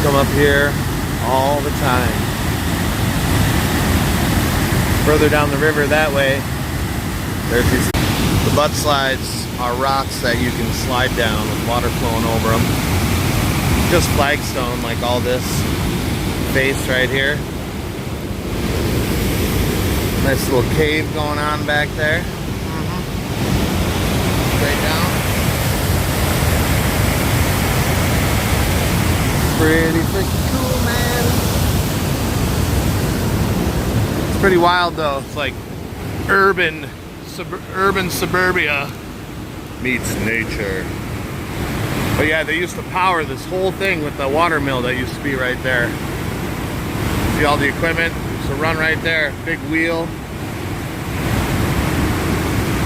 come up here all the time. Further down the river that way, there's these. The butt slides are rocks that you can slide down with water flowing over them. Just flagstone, like all this face right here. Nice little cave going on back there. Straight down. Pretty freaking cool, man. It's pretty wild though. It's like urban suburbia meets nature. But yeah, they used to power this whole thing with the water mill that used to be right there. See all the equipment used to run right there. Big wheel.